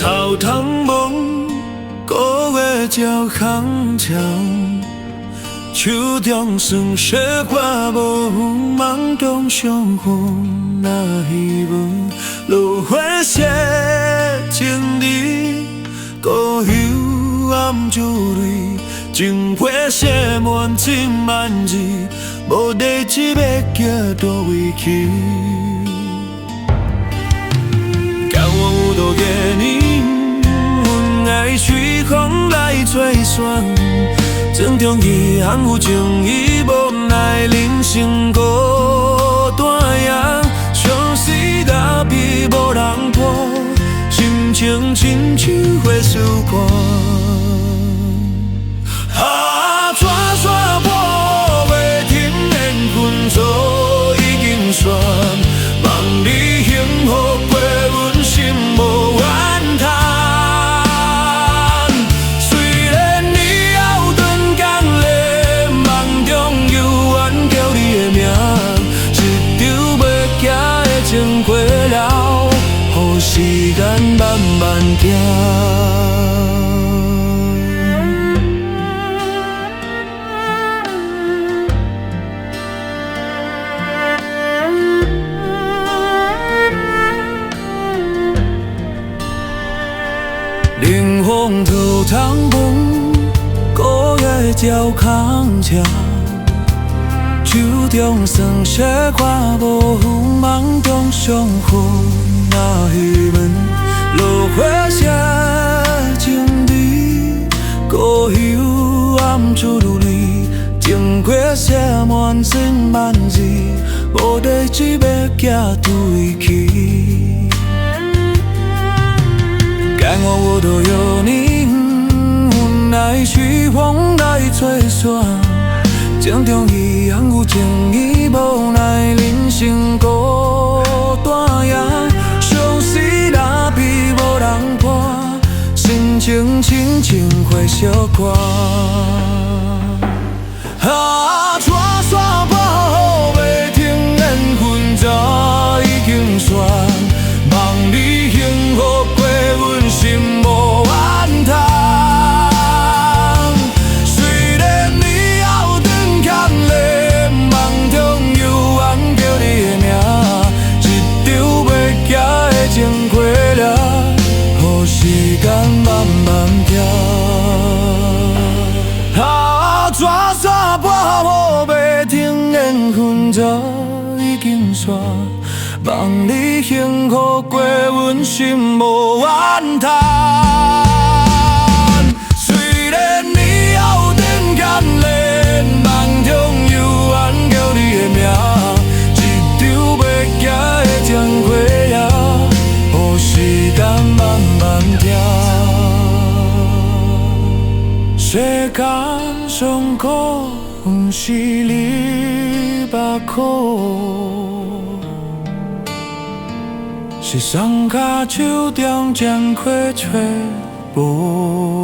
头汤蒙，古月照空窗，手中算雪花无风，梦中相逢那希望，落花谢情离，故乡暗珠泪，情花写满千万字，无地址要行倒位去。敢我有多个你，阮爱随风来吹散。庄中遗憾有情意，无奈人生孤单夜，相思落笔无人伴，心情亲像火树干。啊，纸伞破袂停，缘分早已经散，望你幸福过，阮心无怨叹。情过了，予时间慢慢行。冷风透窗门，古月照空窗。手中算雪花无风，梦中相逢那虚问，落花写情离，故乡暗珠泪，情歌写满千万字，无地址要行对去。该我都有你，阮爱随风来吹散。情中遗憾有情意，无奈人生孤单夜，相思落笔无人伴，心情亲像火烧干。啊，纸伞破袂停，缘分早已经散，望你幸福过，阮心无怨叹。情过了，予时间慢慢行。啊，纸伞破袂停，缘分早已经散，望你幸福过，阮心无怨叹。虽然你后转牵连，梦中犹原叫你的名，一场要行的情过了。时间慢慢行，世间上苦，不是你目苦，是双脚手中将花吹无。